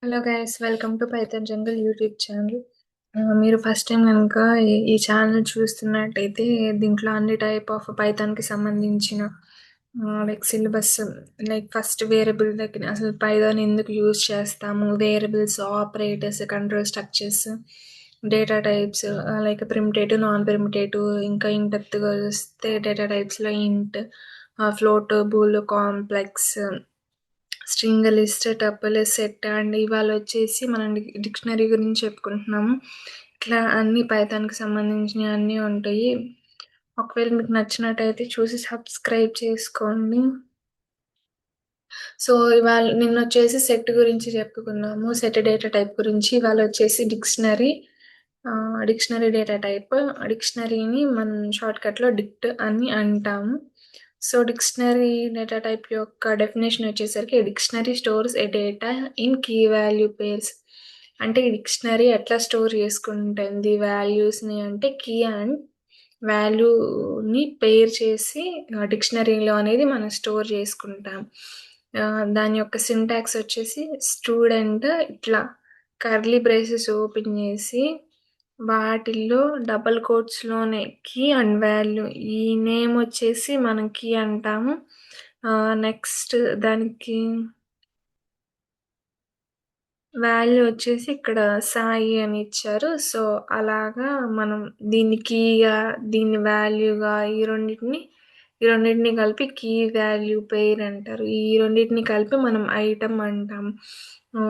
Hello guys, welcome to Python jungle YouTube channel. మీరు first time కనుక ఈ channel చూస్తున్నట్టయితే దీంట్లో అన్ని టైప్ ఆఫ్ పైథాన్కి సంబంధించిన like syllabus, like first variable దగ్గర అసలు పైథాన్ ఎందుకు యూజ్ చేస్తాము, variables, operators, control structures, data types, like primitive, non primitive, ఇంకా ఇన్ డెప్త్గా చూస్తే డేటా టైప్స్లో int, float, bool, complex, string, list, tuple, set. And ఇవాళ వచ్చేసి మనం డిక్షనరీ గురించి చెప్పుకుంటున్నాము. ఇట్లా అన్ని పైథాన్కి సంబంధించినవి అన్నీ ఉంటాయి. ఒకవేళ మీకు నచ్చినట్టయితే చూసి సబ్స్క్రైబ్ చేసుకోండి. సో ఇవాళ నిన్న వచ్చేసి సెట్ గురించి చెప్పుకున్నాము, సెట్ డేటా టైప్ గురించి. ఇవాళ వచ్చేసి డిక్షనరీ డేటా టైప్. డిక్షనరీని మనం షార్ట్ కట్లో డిక్ట్ అని అంటాము. సో డిక్షనరీ డేటా టైప్ యొక్క డెఫినేషన్ వచ్చేసరికి dictionary stores a data in key value pairs. అంటే ఈ డిక్షనరీ ఎట్లా స్టోర్ చేసుకుంటుంది వాల్యూస్ని అంటే కీ అండ్ వాల్యూని పేర్ చేసి డిక్షనరీలో అనేది మనం స్టోర్ చేసుకుంటాం. దాని యొక్క సింటాక్స్ వచ్చేసి స్టూడెంట్ ఇట్లా కర్లీ బ్రేసెస్ ఓపెన్ చేసి వాటిల్లో డబల్ కోట్స్లోనే కీ అండ్ వాల్యూ, ఈ నేమ్ వచ్చేసి మనం కీ అంటాము. నెక్స్ట్ దానికి వాల్యూ వచ్చేసి ఇక్కడ సాయి అని ఇచ్చారు. సో అలాగా మనం దీన్ని కీగా, దీన్ని వాల్యూగా, ఈ రెండింటిని కలిపి కీ వాల్యూ పెయిర్ అంటారు. ఈ రెండింటిని కలిపి మనం ఐటమ్ అంటాం.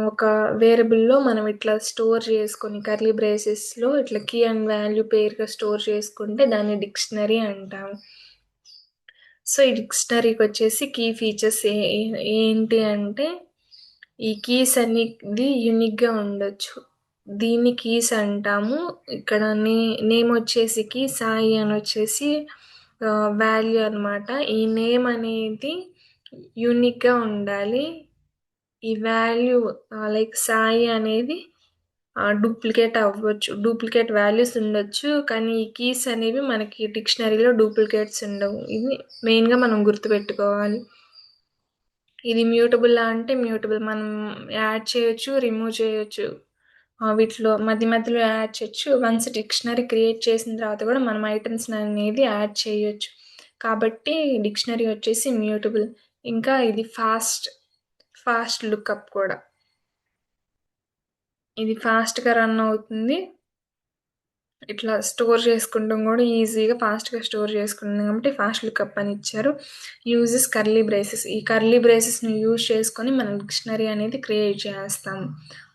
ఒక వేరియబుల్లో మనం ఇట్లా స్టోర్ చేసుకొని కర్లీ బ్రేసెస్లో ఇట్లా కీ అండ్ వాల్యూ పెయిర్గా స్టోర్ చేసుకుంటే దాన్ని డిక్షనరీ అంటాం. సో ఈ డిక్షనరీకి వచ్చేసి కీ ఫీచర్స్ ఏంటి అంటే ఈ కీస్ అనేది యూనిక్గా ఉండొచ్చు. దీన్ని కీస్ అంటాము. ఇక్కడ నేమ్ వచ్చేసి కీ, సాయి అని వచ్చేసి వాల్యూ అనమాట. ఈ నేమ్ అనేది యూనిక్గా ఉండాలి. ఈ వాల్యూ లైక్ సాయి అనేది డూప్లికేట్ అవ్వచ్చు, డూప్లికేట్ వాల్యూస్ ఉండొచ్చు. కానీ ఈ కీస్ అనేవి మనకి డిక్షనరీలో డూప్లికేట్స్ ఉండవు. ఇది మెయిన్గా మనం గుర్తుపెట్టుకోవాలి. ఇది మ్యూటబుల్ అంటే మ్యూటబుల్, మనం యాడ్ చేయొచ్చు, రిమూవ్ చేయొచ్చు. వీటిలో మధ్యలో యాడ్ చేయొచ్చు. వన్స్ డిక్షనరీ క్రియేట్ చేసిన తర్వాత కూడా మనం ఐటమ్స్ అనేది యాడ్ చేయొచ్చు. కాబట్టి డిక్షనరీ వచ్చేసి మ్యూటబుల్. ఇంకా ఇది ఫాస్ట్ లుక్అప్ కూడా. ఇది ఫాస్ట్గా రన్ అవుతుంది. ఇట్లా స్టోర్ చేసుకుంటాం కూడా ఈజీగా ఫాస్ట్గా స్టోర్ చేసుకుంటాం కాబట్టి ఫాస్ట్ లుక్అప్ అని ఇచ్చారు. Uses curly braces. ఈ కర్లీ బ్రేసెస్ని యూజ్ చేసుకొని మనం డిక్షనరీ అనేది క్రియేట్ చేస్తాం.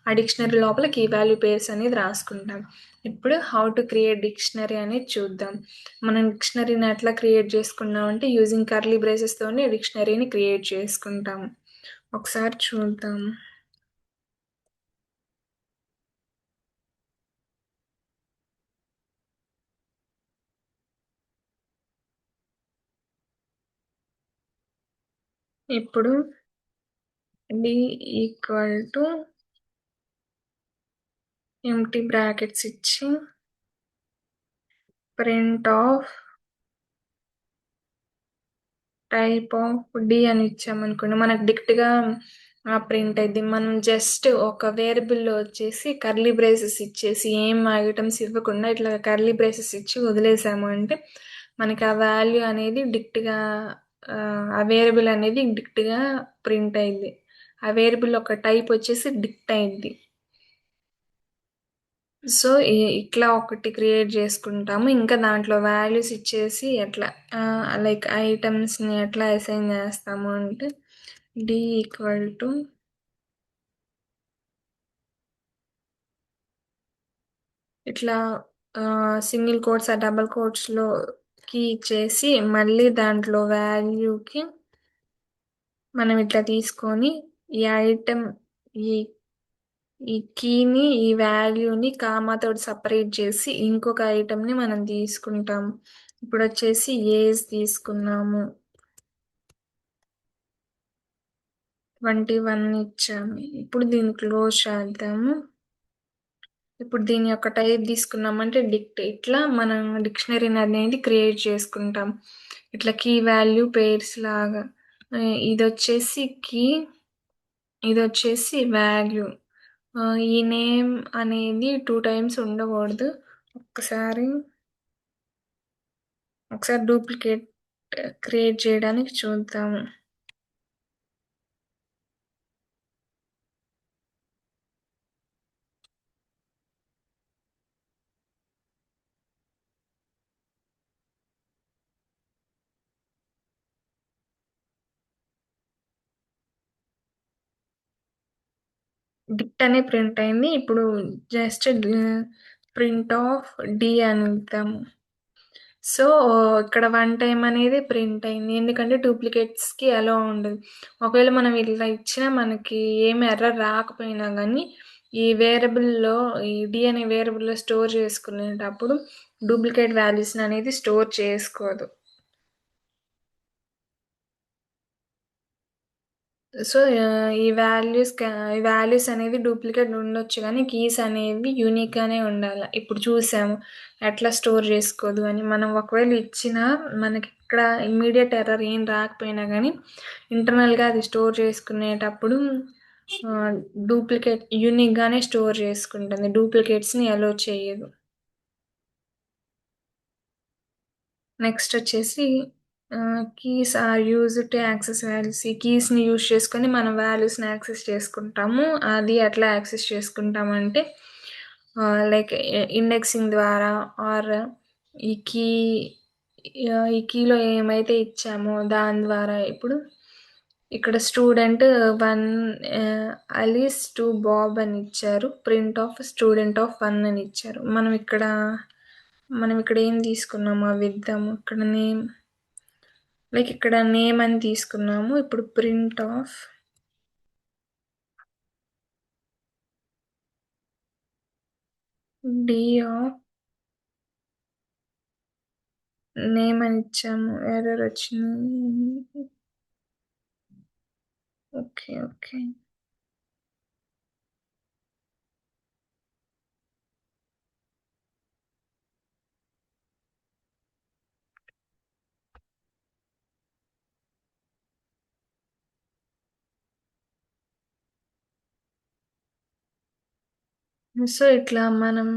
ఆ డిక్షనరీ లోపల కీ వాల్యూ పేర్స్ అనేది రాసుకుంటాం. ఇప్పుడు హౌ టు క్రియేట్ డిక్షనరీ అనేది చూద్దాం. మనం డిక్షనరీని ఎట్లా క్రియేట్ చేసుకున్నాం అంటే యూజింగ్ కర్లీ బ్రేసెస్తోనే డిక్షనరీని క్రియేట్ చేసుకుంటాం. ఒకసారి చూద్దాం. ఇప్పుడు d equal to empty brackets ఇచ్చి print of type of D అని ఇచ్చామనుకోండి, మనకు డిక్ట్గా ప్రింట్ అయింది. మనం జస్ట్ ఒక వేరియబుల్లో వచ్చేసి కర్లీ బ్రేసెస్ ఇచ్చేసి ఏం ఐటమ్స్ ఇవ్వకుండా ఇట్లా కర్లీ బ్రేసెస్ ఇచ్చి వదిలేసాము అంటే మనకి ఆ వాల్యూ అనేది డిక్ట్గా, ఆ వేరియబుల్ అనేది డిక్ట్గా ప్రింట్ అయింది. ఆ వేరియబుల్ ఒక టైప్ వచ్చేసి డిక్ట్ అయింది. సో ఇట్లా ఒకటి క్రియేట్ చేసుకుంటాము. ఇంకా దాంట్లో వాల్యూస్ ఇచ్చేసి ఎట్లా లైక్ ఐటమ్స్ని ఎట్లా అసైన్ చేస్తాము అంటే డి ఈక్వల్ టు ఇట్లా సింగిల్ కోట్స్, ఆ డబల్ కోట్స్లోకి ఇచ్చేసి మళ్ళీ దాంట్లో వాల్యూకి మనం ఇట్లా తీసుకొని ఈ ఐటమ్, ఈ ఈ కీని, ఈ వాల్యూని కామాతోటి సపరేట్ చేసి ఇంకొక ఐటమ్ని మనం తీసుకుంటాం. ఇప్పుడు వచ్చేసి ఏజ్ తీసుకున్నాము, 21 ఇచ్చాము. ఇప్పుడు దీన్ని క్లోజ్ చేద్దాము. ఇప్పుడు దీని యొక్క టైప్ తీసుకున్నామంటే డిక్ట్. ఇట్లా మనం డిక్షనరీని అనేది క్రియేట్ చేసుకుంటాం. ఇట్లా కీ వాల్యూ పేర్స్ లాగా. ఇది వచ్చేసి కీ, ఇది వచ్చేసి వాల్యూ. ఈ నేమ్ అనేది 2 టైమ్స్ ఉండకూడదు. ఒక్కసారి ఒకసారి డూప్లికేట్ క్రియేట్ చేయడానికి చూద్దాము. డిక్ట్ అనే ప్రింట్ అయింది. ఇప్పుడు జస్ట్ ప్రింట్ ఆఫ్ డి అని ఇద్దాము. సో, ఇక్కడ 1 టైమ్ అనేది ప్రింట్ అయింది. ఎందుకంటే డూప్లికేట్స్‌కి అలో ఉండదు. ఒకవేళ మనం ఇలా ఇచ్చినా మనకి ఏమి ఎర్రర్ రాకపోయినా గానీ, ఈ వేరియబుల్‌లో ఈ డి అనే వేరియబుల్‌లో స్టోర్ చేసుకునేటప్పుడు డూప్లికేట్ వాల్యూస్‌ని అనేది స్టోర్ చేసుకోదు. సో, ఈ వాల్యూస్ అనేది డూప్లికేట్ ఉండొచ్చు గానీ, కీస్ అనేవి యూనిక్‌గానే ఉండాల. ఇప్పుడు చూసాము ఎట్లా స్టోర్ చేసుకోదు అని. మనం ఒకవేళ ఇచ్చినా మనకిక్కడ ఇమ్మీడియేట్ ఎర్రర్ ఏం రాకపోయినా గానీ, ఇంటర్నల్‌గా అది స్టోర్ చేసుకునేటప్పుడు యూనిక్‌గానే స్టోర్ చేసుకుంటుంది. డూప్లికేట్స్‌ని అలో చేయదు. నెక్స్టొచ్చేసి keys are used to access values. ఈ కీస్‌ని యూజ్ చేసుకొని మనం వాల్యూస్‌ని యాక్సెస్ చేసుకుంటాము. అది ఎట్లా యాక్సెస్ చేసుకుంటామంటే లైక్ ఇండెక్సింగ్ ద్వారా ఆర్ ఈ కీ ఈ కీలో ఏమైతే ఇచ్చామో దాని ద్వారా ఇప్పుడు ఇక్కడ స్టూడెంట్ 1 అలీస్ టు బాబ్ అని ఇచ్చారు. ప్రింట్ ఆఫ్ స్టూడెంట్ ఆఫ్ 1 అని ఇచ్చారు. మనం ఇక్కడ ఏం తీసుకున్నాము అవి ఇద్దాము. ఇక్కడ నేమ్ అని తీసుకున్నాము. ఇప్పుడు print of d of name అని ఇచ్చాము. ఎర్రర్ వచ్చింది. ఓకే. ఓకే. సో, ఇట్లా మనం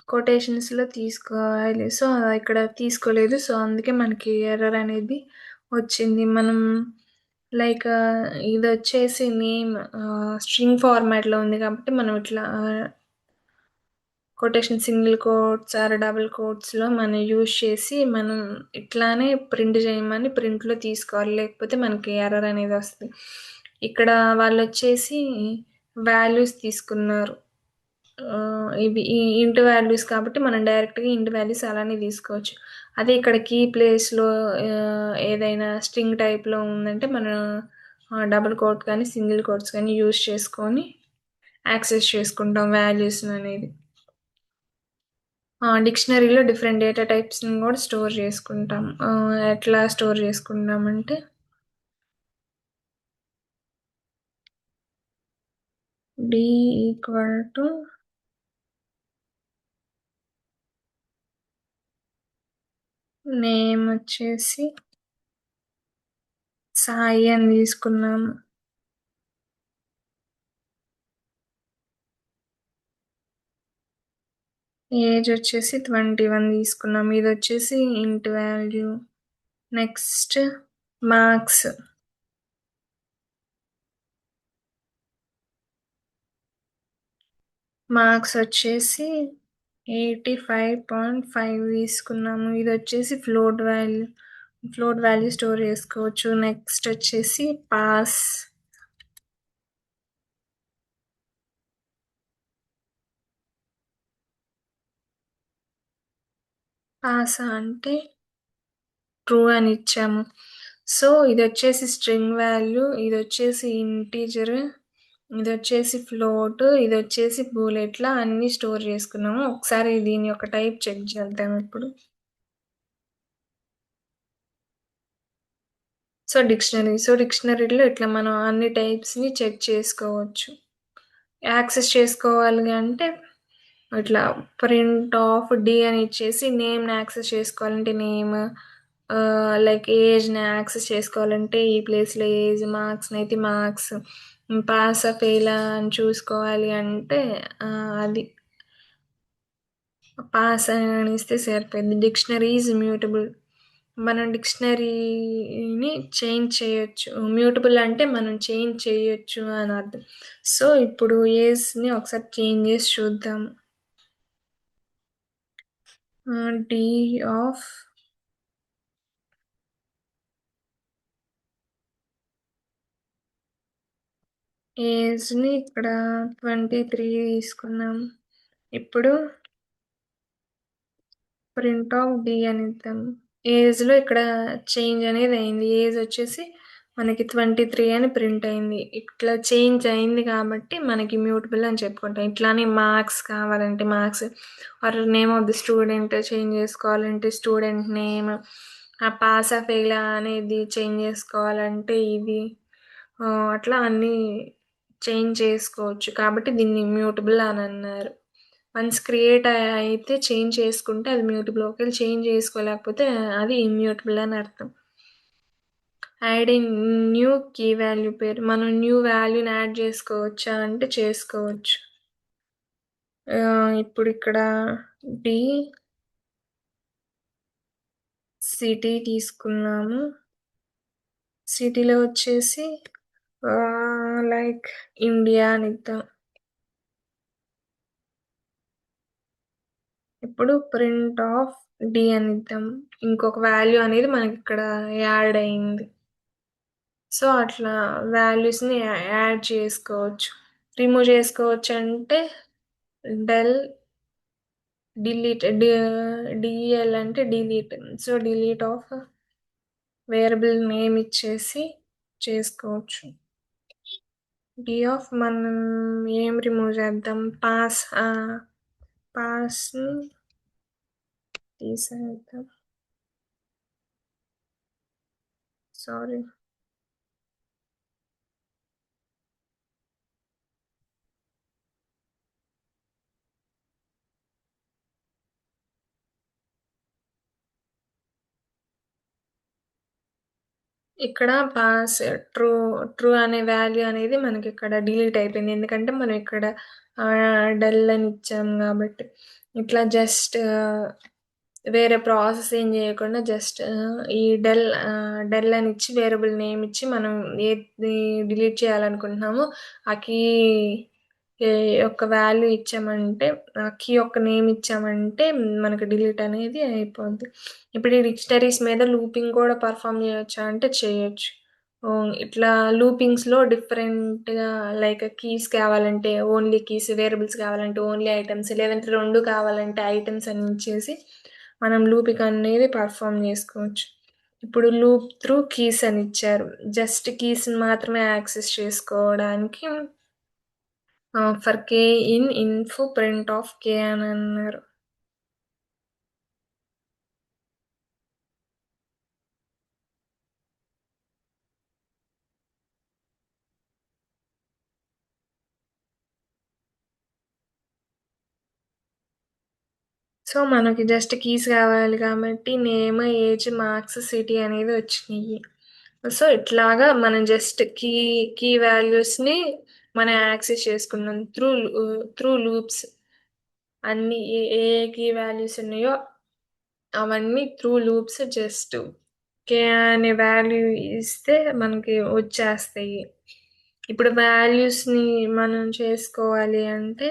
కొటేషన్స్‌లో తీసుకోవాలి. సో, ఇక్కడ తీసుకోలేదు. సో, అందుకే మనకి ఎర్రర్ అనేది వచ్చింది. మనం ఇదొచ్చేసి నేమ్ స్ట్రింగ్ ఫార్మాట్‌లో ఉంది కాబట్టి మనం ఇట్లా quotation single quotes or double కోట్స్‌లో మనం యూజ్ చేసి మనం ఇట్లానే ప్రింట్ చేయమని ప్రింట్‌లో తీసుకోవాలి. లేకపోతే మనకి ఎర్రర్ అనేది వస్తది. ఇక్కడ వాళ్ళొచ్చేసి వాల్యూస్ తీసుకున్నారు. ఇవి ఈ ఇంట్ వాల్యూస్ కాబట్టి మనం డైరెక్ట్‌గా ఇంట్ వాల్యూస్ అలానే తీసుకోవచ్చు. అదే ఇక్కడ కీ ప్లేస్‌లో ఏదైనా స్ట్రింగ్ టైప్‌లో ఉందంటే మనం డబుల్ కోట్ కానీ, సింగిల్ కోట్స్ కానీ యూజ్ చేసుకొని యాక్సెస్ చేసుకుంటాం వాల్యూస్‌ననేది. డిక్షనరీలో డిఫరెంట్ డేటా టైప్స్‌ని గూడా స్టోర్ చేసుకుంటాం. ఎట్లా స్టోర్ చేసుకుంటామంటే డి ఈక్వల్ టు నేమ్ వచ్చేసి సాయి అని తీసుకున్నాము. ఏజ్ వచ్చేసి 21 తీసుకున్నాం. ఇదొచ్చేసి ఇంట్ వాల్యూ. Next marks. మార్క్స్ వచ్చేసి 85.5 తీసుకున్నాము. ఇదొచ్చేసి ఫ్లోట్ వాల్యూ స్టోర్ చేసుకోవచ్చు. నెక్స్ట్ వచ్చేసి పాస్. పాస్ అంటే ట్రూ అని ఇచ్చాము. సో, ఇదొచ్చేసి స్ట్రింగ్ వాల్యూ, ఇదొచ్చేసి ఇంటీజర్, ఇదొచ్చేసి ఫ్లోట్, ఇదొచ్చేసి బూలియన్ ఇట్లా అన్నీ స్టోర్ చేసుకున్నాము. ఒకసారి దీని యొక్క టైప్ చెక్ చేద్దాం ఇప్పుడు. సో, డిక్షనరీలో ఇట్లా మనం అన్ని టైప్స్‌ని చెక్ చేసుకోవచ్చు. యాక్సెస్ చేసుకోవాలి అంటే ఇట్లా ప్రింట్ ఆఫ్ డి అని ఇచ్చేసి నేమ్‌ని యాక్సెస్ చేసుకోవాలంటే నేమ్, ఏజ్‌ని యాక్సెస్ చేసుకోవాలంటే ఈ ప్లేస్‌లో ఏజ్, మార్క్స్‌నైతే మార్క్స్, పాసా, ఫెయిలా అని చూసుకోవాలి అంటే అది పాస్ అని ఇస్తే సరిపోయింది. Dictionary is mutable. మనం డిక్షనరీని చేంజ్ చేయొచ్చు. మ్యూటబుల్ అంటే మనం చేంజ్ చేయొచ్చు అని అర్థం. సో, ఇప్పుడు ఏజ్‌ని ఒకసారి చేంజ్ చేసి చూద్దాం. డి ఆఫ్ ఏజ్‌ని ఇక్కడ 23 తీసుకున్నాం. ఇప్పుడు ప్రింట్ ఆఫ్ డి అనిద్దాం. ఏజ్‌లో ఇక్కడ చేంజ్ అనేది అయింది. ఏజ్ వచ్చేసి మనకి 23 అని ప్రింట్ అయింది. ఇట్లా చేంజ్ అయింది కాబట్టి మనకి మ్యూటబుల్ అని చెప్పుకుంటాం. ఇట్లానే మార్క్స్ కావాలంటే marks or name of the student change చేసుకోవాలంటే స్టూడెంట్ నేమ్, పాసా ఫెయిలా అనేది చేంజ్ చేసుకోవాలంటే ఇది అట్లా అన్నీ చేంజ్ చేసుకోవచ్చు. కాబట్టి దీన్ని మ్యూటబుల్ అని అన్నారు. వన్స్ క్రియేట్ అయితే చేంజ్ చేసుకుంటే అది మ్యూటబుల్. ఒకవేళ చేంజ్ చేసుకోలేకపోతే అది ఇమ్యూటబుల్ అని అర్థం. Add in new key value pair. మనం న్యూ వాల్యూని యాడ్ చేసుకోవచ్చా అంటే చేసుకోవచ్చు. ఇప్పుడు ఇక్కడ డి సిటీ తీసుకున్నాము. సిటీలో వచ్చేసి లైక్ ఇండియా అని ఇద్దాం. ఇప్పుడు ప్రింట్ ఆఫ్ డి అని ఇద్దాం. ఇంకొక వాల్యూ అనేది మనకి ఇక్కడ యాడ్ అయింది. సో అట్లా వాల్యూస్ని యాడ్ చేసుకోవచ్చు. రిమూవ్ చేసుకోవచ్చు అంటే డెల్ డిలీట్ డిఎల్ అంటే delete. So delete of variable name ఇచ్చేసి చేసుకోవచ్చు. డి ఆఫ్ మనం ఏం రిమూవ్ చేద్దాం, పాస్ని తీసేద్దాం. సారీ, ఇక్కడ పాస్ ట్రూ ట్రూ అనే వాల్యూ అనేది మనకి ఇక్కడ డిలీట్ అయిపోయింది. ఎందుకంటే మనం ఇక్కడ డల్ అని ఇచ్చాం కాబట్టి. ఇట్లా జస్ట్ వేరే ప్రాసెస్ ఏం చేయకుండా జస్ట్ ఈ డెల్ అని ఇచ్చి వేరియబుల్ నేమ్ ఇచ్చి మనం ఏది డిలీట్ చేయాలనుకుంటున్నామో ఆ కీ యొక్క వాల్యూ ఇచ్చామంటే, ఆ కీ యొక్క నేమ్ ఇచ్చామంటే మనకి డిలీట్ అనేది అయిపోద్ది. ఇప్పుడు ఈ డిక్షనరీస్ మీద లూపింగ్ కూడా పర్ఫామ్ చేయొచ్చా అంటే చేయొచ్చు. ఇట్లా లూపింగ్స్లో డిఫరెంట్గా లైక్ కీస్ కావాలంటే ఓన్లీ కీస్, వేరియబుల్స్ కావాలంటే ఓన్లీ ఐటమ్స్, లేదంటే రెండు కావాలంటే ఐటమ్స్ అని ఇచ్చేసి మనం లూపింగ్ అనేది పర్ఫామ్ చేసుకోవచ్చు. ఇప్పుడు లూప్ త్రూ కీస్ అని ఇచ్చారు. జస్ట్ కీస్ని మాత్రమే యాక్సెస్ చేసుకోవడానికి for K in info print of K అని అన్నారు. సో మనకి జస్ట్ కీస్ కావాలి కాబట్టి నేమ్, ఏజ్, మార్క్స్, సిటీ అనేది వచ్చినాయి. సో ఇట్లాగా మనం జస్ట్ కీ వాల్యూస్ని మనం యాక్సెస్ చేసుకున్నాం త్రూ లూప్స్. అన్ని ఏ కీ వాల్యూస్ ఉన్నాయో అవన్నీ త్రూ లూప్స్ జస్ట్ కే అనే వాల్యూ ఇస్తే మనకి వచ్చేస్తాయి. ఇప్పుడు వాల్యూస్ని మనం చేసుకోవాలి అంటే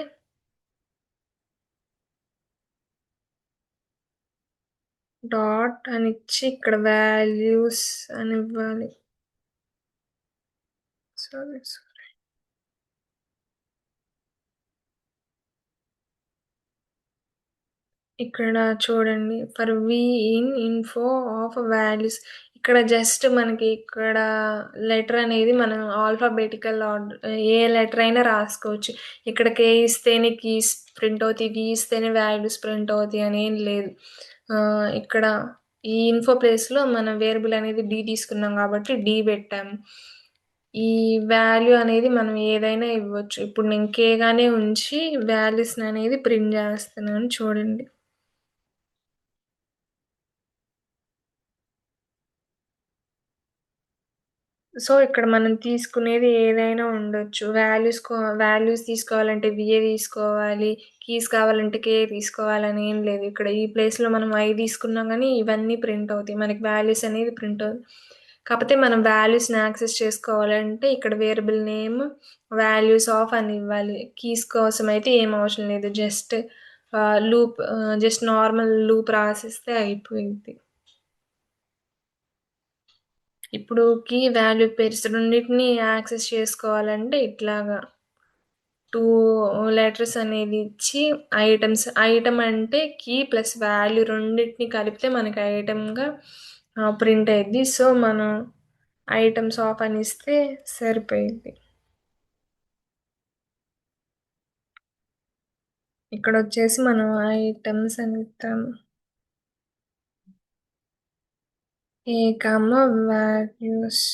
డాట్ అని ఇచ్చి ఇక్కడ వాల్యూస్ అని ఇవ్వాలి. సారీ, ఇక్కడ చూడండి for v in info of values. ఇక్కడ జస్ట్ మనకి ఇక్కడ లెటర్ అనేది మనం ఆల్ఫాబెటికల్ ఆర్డర్ ఏ లెటర్ అయినా రాసుకోవచ్చు. ఇక్కడ కే ఇస్తేనే కీస్ ప్రింట్ అవుతాయి, వి ఇస్తేనే వాల్యూస్ ప్రింట్ అవుతాయి అని ఏం లేదు. ఇక్కడ ఈ ఇన్ఫో ప్లేస్లో మనం వేరియబుల్ అనేది డి తీసుకున్నాం కాబట్టి డి పెట్టాము. ఈ వాల్యూ అనేది మనం ఏదైనా ఇవ్వచ్చు. ఇప్పుడు నేను కే గానే ఉంచి వాల్యూస్ అనేది ప్రింట్ చేస్తున్నాను చూడండి. సో, ఇక్కడ మనం తీసుకునేది ఏదైనా ఉండొచ్చు. వాల్యూస్ తీసుకోవాలంటే వీఏ తీసుకోవాలి. కీస్ కావాలంటే కే తీసుకోవాలని ఏం లేదు. ఇక్కడ ఈ ప్లేస్‌లో మనం ఐ తీసుకున్నా గానీ ఇవన్నీ ప్రింట్ అవుతాయి. మనకి వాల్యూస్ అనేది ప్రింట్ కాపోతే మనం వాల్యూస్‌ని యాక్సెస్ చేసుకోవాలంటే ఇక్కడ వేరియబుల్ నేమ్ వాల్యూస్ ఆఫ్ అని ఇవ్వాలి. కీస్ కోసం అయితే ఏం అవసరం లేదు. జస్ట్ నార్మల్ లూప్ రాసిస్తే అయిపోయిద్ది. ఇప్పుడు కీ, వాల్యూ పెయిర్స్ రెండిటిని యాక్సెస్ చేసుకోవాలంటే ఇట్లాగా 2 లెటర్స్ అనేది ఇచ్చి ఐటెమ్ అంటే కీ ప్లస్ వాల్యూ రెండిటిని కలిపితే మనకి ఐటెమ్‌గా ప్రింట్ అయిద్ది. సో, మనం ఐటెమ్స్ ఆఫ్ అని ఇస్తే సరిపోయిద్ది. ఇక్కడొచ్చేసి మనం ఐటెమ్స్ అని ఇస్తాము. ఏ కామా వాల్యూస్.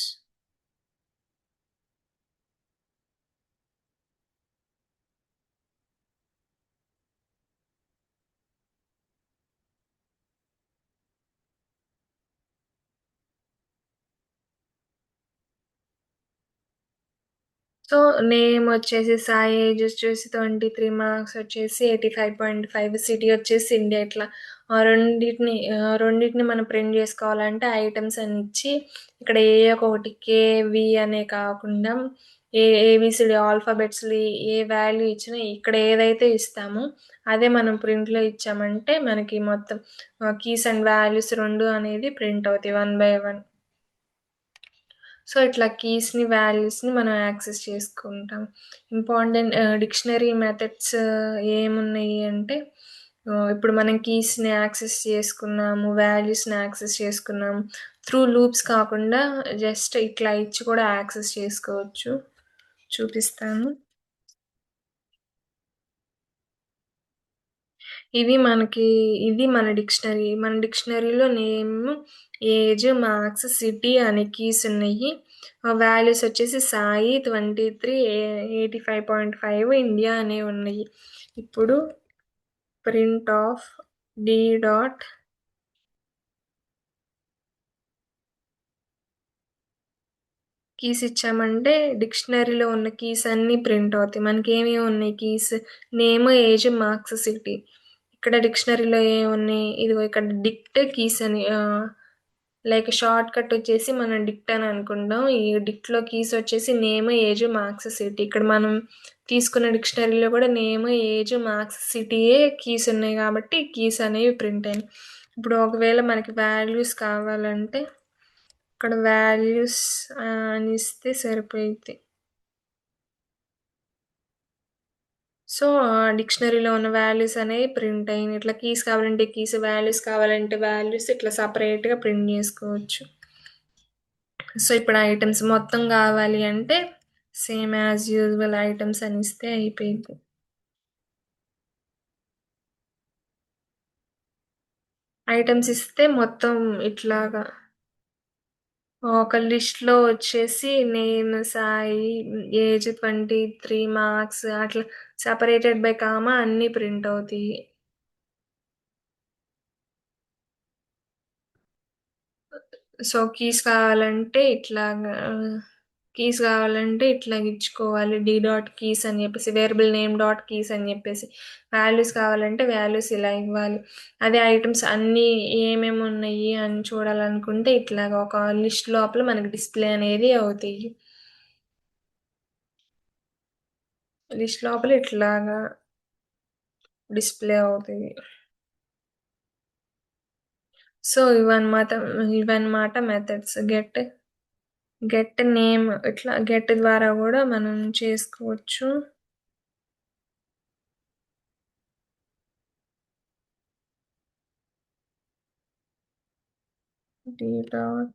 సో, నేమొచ్చేసి సాయి, ఏజొచ్చేసి 23, మార్క్సొచ్చేసి 85.5, సిటీ వచ్చేసి ఇండియా ఇట్లా రెండిటిని మనం ప్రింట్ జేసుకోవాలంటే ఐటెమ్స్ అని ఇచ్చి, ఇక్కడ ఒకటి కే, వి అనే కాకుండా ఏబీసీడీ ఆల్ఫాబెట్స్‌లో ఏ వాల్యూ ఇచ్చినా ఇక్కడ ఏదైతే ఇస్తామో, అదే మనం ప్రింట్‌లో ఇచ్చామంటే మనకి మొత్తం కీస్ అండ్ వాల్యూస్ 2 అనేది ప్రింట్ అవుతాయి వన్ బై వన్. సో, ఇట్లా కీస్‌ని, వాల్యూస్‌ని మనం యాక్సెస్ చేసుకుంటాం. డిక్షనరీ మెథడ్స్ ఏమున్నాయి అంటే, ఇప్పుడు మనం కీస్‌ని యాక్సెస్ చేసుకున్నాము, వాల్యూస్‌ని యాక్సెస్ చేసుకున్నాము. త్రూ లూప్స్ కాకుండా జస్ట్ ఇట్లా ఇచ్చి కూడా యాక్సెస్ చేసుకోవచ్చు. చూపిస్తాను. ఇవి మనకి ఇది మన డిక్షనరీ. మన డిక్షనరీలో నేమ్, ఏజ్, మార్క్స్, సిటీ అనే కీస్ ఉన్నాయి. వాల్యూస్ వచ్చేసి సాయి 23, 85.5, ఇండియా అనేవి ఉన్నాయి. ఇప్పుడు print of D dot keys ఇచ్చామంటే డిక్షనరీలో ఉన్న కీస్ అన్నీ ప్రింట్ అవుతాయి. మనకేమేమి ఉన్నాయి keys? Name, age, marks, city. ఇక్కడ డిక్షనరీలో ఏమున్నాయి? ఇదిగో ఇక్కడ డిక్ట్ కీస్ అని లైక్ షార్ట్ కట్ వచ్చేసి మనం డిక్ట్ అని అనుకుంటాం. ఈ డిక్ట్‌లో కీస్ వచ్చేసి నేమ్, ఏజ్, మార్క్స్, సిటీ. ఇక్కడ మనం తీసుకున్న డిక్షనరీలో కూడా నేమ్, ఏజ్, మార్క్స్, సిటీయే కీస్ ఉన్నాయి కాబట్టి కీస్ అనేవి ప్రింట్ అయినాయి. ఇప్పుడు ఒకవేళ మనకి వాల్యూస్ కావాలంటే ఇక్కడ వాల్యూస్ అని ఇస్తే సరిపోయిద్ది. సో, డిక్షనరీలో ఉన్న వాల్యూస్ అనేవి ప్రింట్ అయినాయి. ఇట్లా కీస్ కావాలంటే కీస్, వాల్యూస్ కావాలంటే వాల్యూస్ ఇట్లా సెపరేట్‌గా ప్రింట్ చేసుకోవచ్చు. సో, ఇప్పుడు ఐటెమ్స్ మొత్తం గావాలి అంటే సేమ్ యాజ్ యూజువల్ ఐటెమ్స్ అని ఇస్తే అయిపోయిద్ది. ఐటెమ్స్ ఇస్తే మొత్తం ఇట్లాగా ఒక లిస్ట్‌లో వచ్చేసి నేమ్ సాయి, ఏజ్ 23, మార్క్స్ అట్లా సెపరేటెడ్ బై కామా అన్నీ ప్రింట్ అవుతాయి. సో, కీస్ కావాలంటే ఇట్లాగ ఇచ్చుకోవాలి. డి డాట్ కీస్ అని చెప్పేసి, వేరియబుల్ నేమ్ డాట్ కీస్ అని చెప్పేసి, వాల్యూస్ కావాలంటే వాల్యూస్ ఇలా ఇవ్వాలి. అదే ఐటెమ్స్ అన్నీ ఏమేమి ఉన్నాయి అని చూడాలనుకుంటే ఇట్లాగ ఒక లిస్ట్ లోపల మనకి డిస్‌ప్లే అనేది అవుతాయి. లిస్ట్ లోపల ఇట్లాగా డిస్‌ప్లే అవుతాయి. సో, ఇవన్నమాట మెథడ్స్. గెట్ నేమ్ ఇట్లా గెట్ ద్వారా గూడా మనం చేసుకోవచ్చు. డి డాట్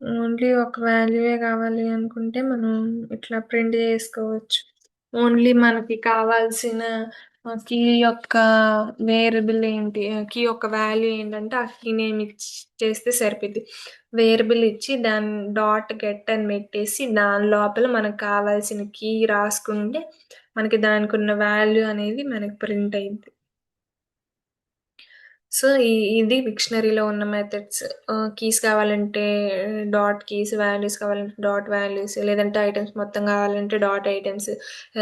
ఓన్లీ ఒక వాల్యూయే కావాలి అనుకుంటే మనం ఇట్లా ప్రింట్ చేసుకోవచ్చు. ఓన్లీ మనకి కావాల్సిన కీ యొక్క వేరియబుల్ ఏంటి? కీ యొక్క వాల్యూ ఏంటంటే, ఆ కీ నేమ్ చేస్తే సరిపోద్ది. వేరియబుల్ ఇచ్చి దాన్ని డాట్ గెట్ అని పెట్టేసి, దాని లోపల మనకు కావాల్సిన కీ రాసుకుంటే, మనకి దానికున్న వాల్యూ అనేది మనకి ప్రింట్ అయ్యిద్ది. సో, ఇది డిక్షనరీలో ఉన్న మెథడ్స్. కీస్ కావాలంటే డాట్ కీస్, వాల్యూస్ కావాలంటే డాట్ వాల్యూస్, లేదంటే ఐటెమ్స్ మొత్తం కావాలంటే డాట్ ఐటెమ్స్.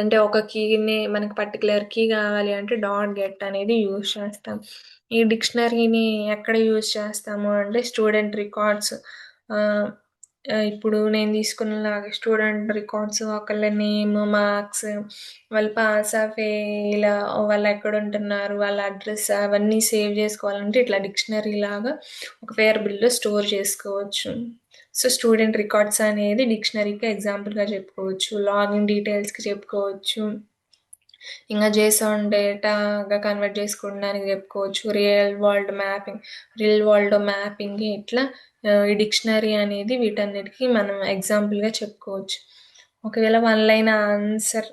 అంటే ఒక కీని మనకి పర్టిక్యులర్ కీ కావాలి అంటే డాట్ గెట్ అనేది యూజ్ చేస్తాం. ఈ డిక్షనరీని ఎక్కడ యూజ్ చేస్తాము అంటే స్టూడెంట్ రికార్డ్స్. ఆహ్, ఇప్పుడు నేను తీసుకున్నలాగా స్టూడెంట్ రికార్డ్స్, ఒకళ్ళ నేమ్, మార్క్స్, వాళ్ళు పాసా, ఫెయిలా, వాళ్ళెక్కడుంటున్నారు, వాళ్ళ అడ్రస్ అవన్నీ సేవ్ జేసుకోవాలంటే ఇట్లా డిక్షనరీ లాగా ఒక వేరియబుల్‌లో స్టోర్ చేసుకోవచ్చు. సో, స్టూడెంట్ రికార్డ్స్ అనేది డిక్షనరీకి ఎగ్జాంపుల్‌గా చెప్పుకోవచ్చు. లాగిన్ డీటెయిల్స్‌కి చెప్పుకోవచ్చు. ఇంగా జేసాన్ డేటాగా కన్వర్ట్ జేసుకోవడానికి చెప్పుకోవచ్చు. రియల్ వరల్డ్ మ్యాపింగ్ ఇట్లా ఈ డిక్షనరీ అనేది వీటన్నిటికి మనం ఎగ్జాంపుల్‌గా చెప్పుకోవచ్చు. ఒకవేళ వన్ లైన్ ఆన్సర్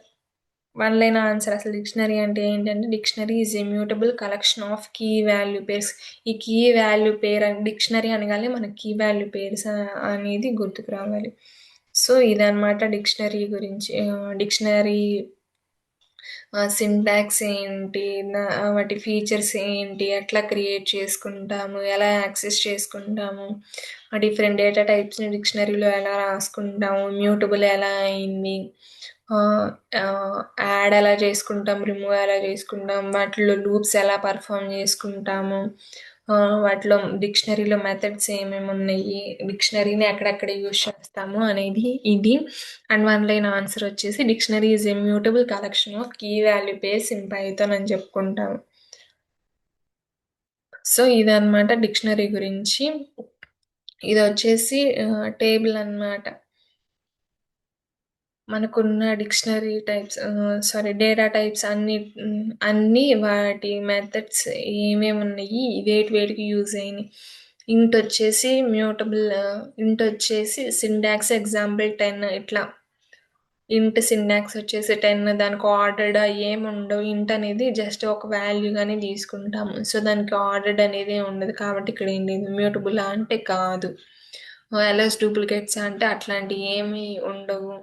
అసలు డిక్షనరీ అంటే ఏంటంటే, dictionary is immutable collection of key value pairs. ఈ కీ వాల్యూ పేర్ అని డిక్షనరీ అనగానే మనకి కీ వాల్యూ పేర్స్ అనేది గుర్తుకు రావాలి. సో, ఇదనమాట డిక్షనరీ గురించి. డిక్షనరీ సింటాక్స్ ఏంటి, వాటి ఫీచర్స్ ఏంటి, ఎట్లా క్రియేట్ చేసుకుంటాము, ఎలా యాక్సెస్ చేసుకుంటాము, డిఫరెంట్ డేటా టైప్స్‌ని డిక్షనరీలో ఎలా రాసుకుంటాము, మ్యూటబుల్ ఎలా అయింది, యాడ్ ఎలా చేసుకుంటాం, రిమూవ్ ఎలా చేసుకుంటాం, వాటిలో లూప్స్ ఎలా పర్ఫామ్ చేసుకుంటాము, వాటిలో డిక్షనరీలో మెథడ్స్ ఏమేమి ఉన్నాయి, డిక్షనరీని ఎక్కడెక్కడ యూజ్ చేస్తాము అనేది ఇది. అండ్ వన్ లైన్ ఆన్సర్ వచ్చేసి dictionary is immutable collection of key value pairs in Python అని చెప్పుకుంటాము. సో, ఇదనమాట డిక్షనరీ గురించి. ఇదొచ్చేసి టేబుల్ అనమాట. మనకున్న డిక్షనరీ టైప్స్ డేటా టైప్స్ అన్నీ వాటి మెథడ్స్ ఏమేమున్నాయి, వేటికి యూజ్ అయినాయి. ఇంట్ వచ్చేసి సింటాక్స్ ఎగ్జాంపుల్ 10 ఇట్లా. ఇంట్ సింటాక్స్ వచ్చేసి 10 దానికి ఆర్డర్డ్ ఏముండవు. ఇంట్ అనేది జస్ట్ ఒక వాల్యూగానే తీసుకుంటాము. సో, దానికి ఆర్డర్డ్ అనేది ఉండదు. కాబట్టి ఇక్కడ ఏం లేదు. మ్యూటబులా అంటే కాదు. ఎల్ఎస్ డూప్లికేట్సా అంటే అట్లాంటియి ఏమీ ఉండవు.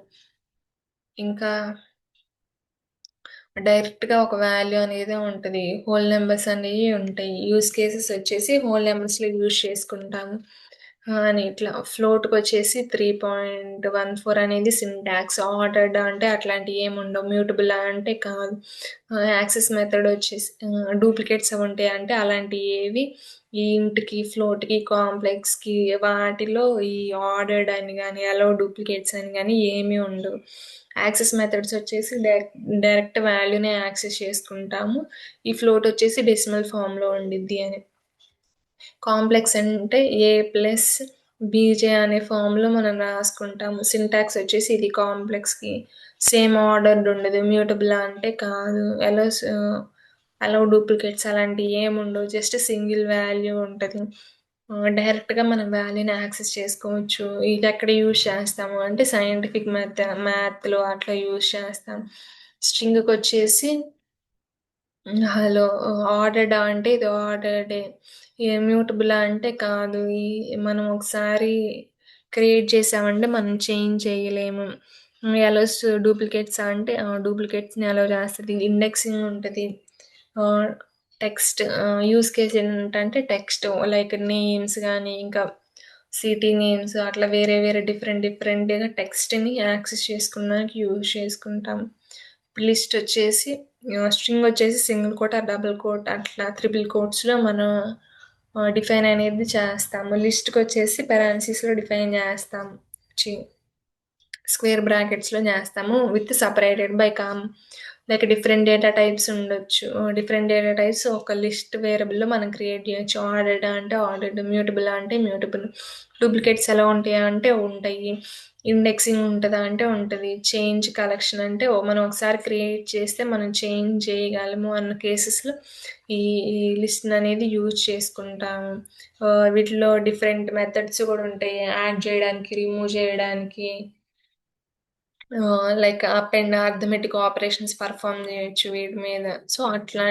ఇంకా డైరెక్ట్‌గా ఒక వాల్యూ అనేదే ఉంటది. హోల్ నంబర్స్ అనేవి ఉంటాయి. యూజ్ కేసెస్ వచ్చేసి హోల్ నంబర్స్‌లో యూజ్ చేసుకుంటాము. అని ఇట్లా ఫ్లోట్‌కొచ్చేసి 3.14 అనేది సింటాక్స్. ఆర్డర్డ్ అంటే అట్లాంటియి ఏమి ఉండవు. మ్యూటబులా అంటే కాదు. యాక్సెస్ మెథడ్ వచ్చేసి డూప్లికేట్స్ ఉంటాయా అంటే అలాంటియి ఏవి ఈ ఇంట్‌కి, ఫ్లోట్‌కి, కాంప్లెక్స్‌కి వాటిలో ఈ ఆర్డర్డ్ అని గాని, అలో డూప్లికేట్స్ అని గాని ఏమీ ఉండవు. యాక్సెస్ మెథడ్స్ వచ్చేసి డైరెక్ట్ వాల్యూనే యాక్సెస్ చేసుకుంటాము. ఈ ఫ్లోట్ వచ్చేసి డెసిమల్ ఫామ్‌లో ఉండిద్ది అని. కాంప్లెక్స్ అంటే ఏ ప్లస్ బీజే అనే ఫామ్‌లో మనం రాసుకుంటాము. సింటాక్స్ వచ్చేసి ఇది కాంప్లెక్స్‌కి సేమ్ ఆర్డర్డ్ ఉండదు. మ్యూటబులా అంటే కాదు. అలౌ డూప్లికేట్స్ అలాంటివి ఏముండవు. జస్ట్ సింగిల్ వాల్యూ ఉంటది. డైరెక్ట్‌గా మనం వాల్యూని యాక్సెస్ చేసుకోవచ్చు. ఇదెక్కడ యూజ్ చేస్తాము అంటే సైంటిఫిక్ మ్యాథ్‌లో అట్లా యూజ్ చేస్తాం. స్ట్రింగ్‌కొచ్చేసి హలో ఆర్డర్డా అంటే ఇది ఆర్డర్డే. ఇమ్యూటబులా అంటే కాదు. మనం ఒకసారి క్రియేట్ చేసామంటే మనం చేంజ్ చేయలేము. ఎలోస్ డూప్లికేట్సా అంటే డూప్లికేట్స్‌ని అలో చేస్తది. ఇండెక్సింగ్ ఉంటది. టెక్స్ట్ యూజ్ కేస్ ఏంటంటే టెక్స్ట్ లైక్ నేమ్స్ గానీ, ఇంకా సిటీ నేమ్స్ అట్లా వేరే వేరే డిఫరెంట్‌గా టెక్స్ట్‌ని యాక్సెస్ చేసుకోవడానికి యూజ్ చేసుకుంటాం. లిస్ట్ వచ్చేసి స్ట్రింగ్ వచ్చేసి సింగిల్ కోట్, డబుల్ కోట్ అట్లా ట్రిపుల్ కోట్స్‌లో మనం డిఫైన్ అనేది చేస్తాము. లిస్ట్‌కొచ్చేసి పారాన్సిస్‌లో డిఫైన్ చేస్తాము. చి స్క్వేర్ బ్రాకెట్స్‌లో చేస్తాము. With separated by like different data types ఉండొచ్చు. డిఫరెంట్ డేటా టైప్స్ ఒక లిస్ట్ వేరియబుల్‌లో మనం క్రియేట్ చేయొచ్చు. ఆర్డర్డ్ అంటే ఆర్డర్డ్, మ్యూటబుల్ అంటే మ్యూటబుల్. డూప్లికేట్స్ ఎలా ఉంటాయా అంటే ఉంటాయి. ఇండెక్సింగ్ ఉంటదా అంటే ఉంటది. చేంజ్ కలెక్షన్ అంటే మనం ఒకసారి క్రియేట్ చేస్తే మనం చేంజ్ చేయగలము అన్న కేసెస్‌లో ఈ ఈ లిస్ట్‌ననేది యూజ్ చేసుకుంటాము. వీటిలో డిఫరెంట్ మెథడ్స్ కూడా ఉంటాయి. యాడ్ చేయడానికి, రిమూవ్ చేయడానికి. Like up and arithmetic operations perform చేయొచ్చు వీటి మీద. సో అట్లా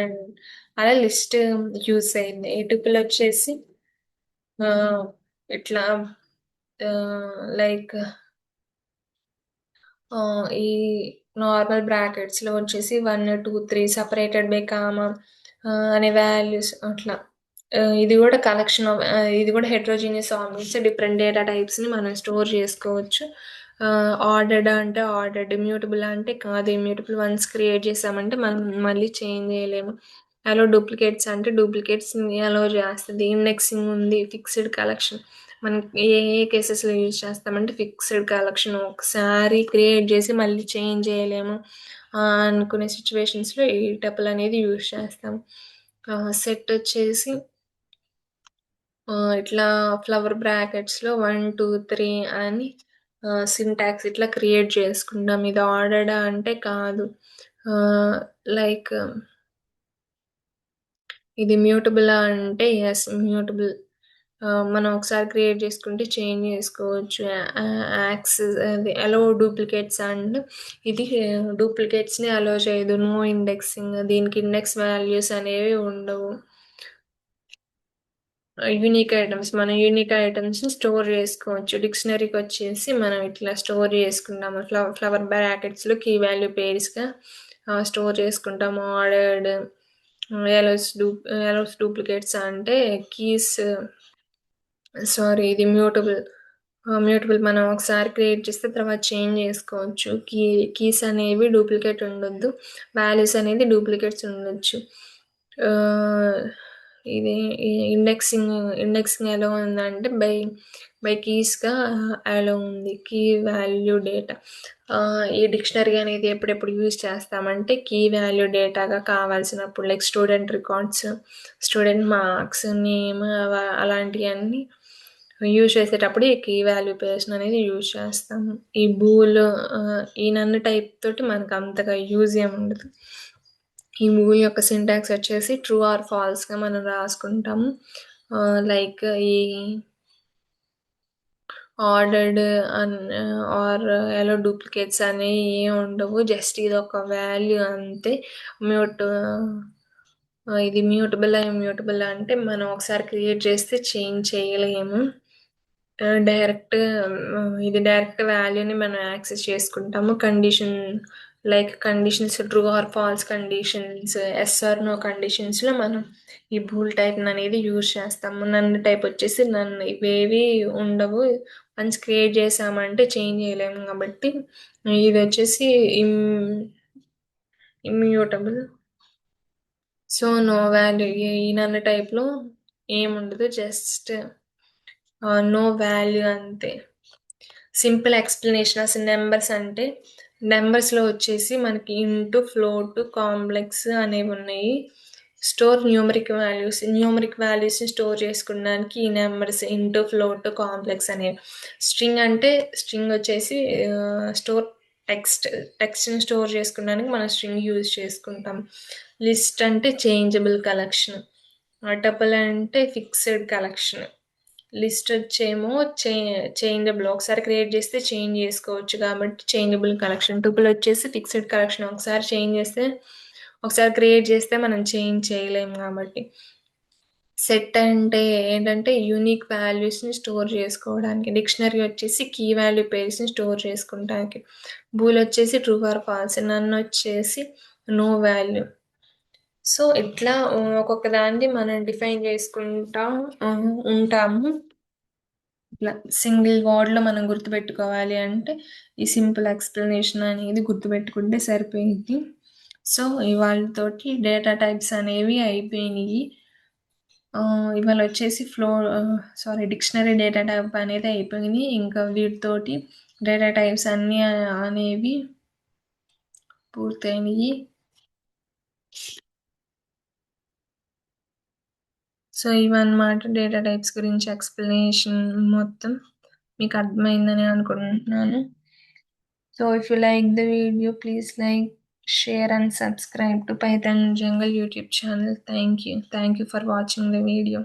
అలా లిస్ట్ యూస్ అయింది. ఏ ట్రిపుల్ వచ్చేసి ఇట్లా లైక్ ఈ నార్మల్ బ్రాకెట్స్లో వచ్చేసి 1 2 3 సపరేటెడ్ బై కామా అనే వాల్యూస్ అట్లా. ఇది కూడా కలెక్షన్ ఆఫ్ ఇది కూడా హెట్రోజీనియస్ ఆబ్జెక్ట్స్, డిఫరెంట్ డేటా టైప్స్ని మనం స్టోర్ చేసుకోవచ్చు. ఆర్డర్డ్ అంటే ఆర్డర్డ్, ఇమ్యూటబుల్ అంటే కాదు ఇమ్యూటబుల్, వన్స్ క్రియేట్ చేసామంటే మనం మళ్ళీ చేంజ్ చేయలేము. అలో డూప్లికేట్స్ అంటే డూప్లికేట్స్ని అలో చేస్తుంది. ఇండెక్సింగ్ ఉంది, ఫిక్స్డ్ కలెక్షన్. మనం ఏ ఏ కేసెస్లో యూజ్ చేస్తామంటే ఫిక్స్డ్ కలెక్షన్ ఒకసారి క్రియేట్ చేసి మళ్ళీ చేంజ్ చేయలేము అనుకునే సిచ్యువేషన్స్లో ఈ టపుల్ అనేది యూజ్ చేస్తాం. సెట్ వచ్చేసి ఇట్లా ఫ్లవర్ బ్రాకెట్స్లో 1 2 3 అని సింటాక్స్ ఇట్లా క్రియేట్ చేసుకుంటాం. ఇది ఆర్డర్డ్ అంటే కాదు. లైక్ ఇది మ్యూటబుల్ అంటే ఎస్ మ్యూటబుల్. మనం ఒకసారి క్రియేట్ చేసుకుంటే చేంజ్ చేసుకోవచ్చు. యాక్సెస్ అది అలో డూప్లికేట్స్ అండ్ ఇది డూప్లికేట్స్ని అలో చేయదు. నో ఇండెక్సింగ్, దీనికి ఇండెక్స్ వాల్యూస్ అనేవి ఉండవు. యూనిక్ ఐటమ్స్, మనం యూనిక్ ఐటమ్స్ని స్టోర్ చేసుకోవచ్చు. డిక్షనరీకి వచ్చేసి మనం ఇట్లా స్టోర్ చేసుకుంటాము. ఫ్లవర్ బ్రాకెట్స్లో కీ వాల్యూ పేర్స్గా స్టోర్ చేసుకుంటాము. ఆర్డర్డ్ ఎలోస్ డూప్లికేట్స్ అంటే కీస్, సారీ ఇది మ్యూటబుల్. మ్యూటబుల్ మనం ఒకసారి క్రియేట్ చేస్తే తర్వాత చేంజ్ చేసుకోవచ్చు. కీస్ అనేవి డూప్లికేట్ ఉండొద్దు, వాల్యూస్ అనేది డూప్లికేట్స్ ఉండొచ్చు. ఇది ఇండెక్సింగ్ ఎలా ఉందంటే బై కీస్గా ఎలా ఉంది. కీ వాల్యూ డేటా ఈ డిక్షనరీ అనేది ఎప్పుడెప్పుడు యూజ్ చేస్తామంటే కీ వాల్యూ డేటాగా కావాల్సినప్పుడు, like student records, student marks, name అలాంటివన్నీ యూజ్ చేసేటప్పుడు ఈ కీ వాల్యూ పేర్స్ అనేది యూజ్ చేస్తాము. ఈ బూల్ ఈ నన్ను టైప్ తోటి మనకు అంతగా యూజ్ ఏమి ఉండదు. ఈ బూల్ యొక్క సింటాక్స్ వచ్చేసి ట్రూ ఆర్ ఫాల్స్గా మనం రాసుకుంటాము. లైక్ ఈ ఆర్డర్డ్ ఆర్ ఎలా డూప్లికేట్స్ అనేవి ఏమి ఉండవు, జస్ట్ ఇది ఒక వాల్యూ అంతే. ఇది మ్యూటబుల్ అంటే మనం ఒకసారి క్రియేట్ చేస్తే చేంజ్ చేయలేము. డైరెక్ట్ ఇది డైరెక్ట్ వాల్యూని మనం యాక్సెస్ చేసుకుంటాము. Like conditions true or false conditions, yes or no కండిషన్స్లో మనం ఈ బూల్ టైప్ అనేది యూజ్ చేస్తాము. నన్ను టైప్ వచ్చేసి నన్ను ఇవేవి ఉండవు, వన్స్ క్రియేట్ చేసామంటే చేంజ్ చేయలేము కాబట్టి ఇది వచ్చేసి ఇమ్యూటబుల్. సో నో వాల్యూ, ఈ నన్ను టైప్లో ఏముండదు, జస్ట్ నో వాల్యూ అంతే. సింపుల్ ఎక్స్ప్లెనేషన్ అసలు నెంబర్స్ అంటే, నెంబర్స్లో వచ్చేసి మనకి ఇంటూ, ఫ్లోట్, కాంప్లెక్స్ అనేవి ఉన్నాయి. స్టోర్ న్యూమరిక్ వాల్యూస్ని స్టోర్ చేసుకోవడానికి ఈ నెంబర్స్ ఇంటూ, ఫ్లోట్, కాంప్లెక్స్ అనేవి. స్ట్రింగ్ అంటే స్ట్రింగ్ వచ్చేసి స్టోర్ టెక్స్ట్ని స్టోర్ చేసుకోవడానికి మనం స్ట్రింగ్ యూజ్ చేసుకుంటాం. లిస్ట్ అంటే చేంజబుల్ కలెక్షన్. టపుల్ అంటే ఫిక్స్డ్ కలెక్షన్. లిస్ట్ వచ్చేమో చేంజబుల్, ఒకసారి క్రియేట్ చేస్తే చేంజ్ చేసుకోవచ్చు కాబట్టి చేంజబుల్ కలెక్షన్. టపుల్ వచ్చేసి ఫిక్స్డ్ కలెక్షన్, ఒకసారి క్రియేట్ చేస్తే మనం చేంజ్ చేయలేము కాబట్టి. సెట్ అంటే ఏంటంటే యూనిక్ వాల్యూస్ని స్టోర్ చేసుకోవడానికి. డిక్షనరీ వచ్చేసి కీ వాల్యూ పేర్స్ని స్టోర్ చేసుకుంటానికి. బూల్ వచ్చేసి ట్రూ ఆర్ ఫాల్స్. నన్ను వచ్చేసి నో వాల్యూ. సో ఇట్లా ఒక్కొక్క దాన్ని మనం డిఫైన్ చేసుకుంటా ఉంటాము. ఇట్లా సింగిల్ వర్డ్లో మనం గుర్తుపెట్టుకోవాలి అంటే ఈ సింపుల్ ఎక్స్ప్లెనేషన్ అనేది గుర్తుపెట్టుకుంటే సరిపోయింది. సో ఇవాళతోటి డేటా టైప్స్ అనేవి అయిపోయినాయి. ఇవాళ వచ్చేసి డిక్షనరీ డేటా టైప్ అనేది అయిపోయింది. ఇంకా వీటితోటి డేటా టైప్స్ అన్నీ అనేవి పూర్తయినాయి. సో ఇవన్నమాట డేటా టైప్స్ గురించి ఎక్స్ప్లెనేషన్ మొత్తం మీకు అర్థమైందని అనుకుంటున్నాను. So if you like the video, please like, share and subscribe to Python Jungle YouTube channel. Thank you for watching the video.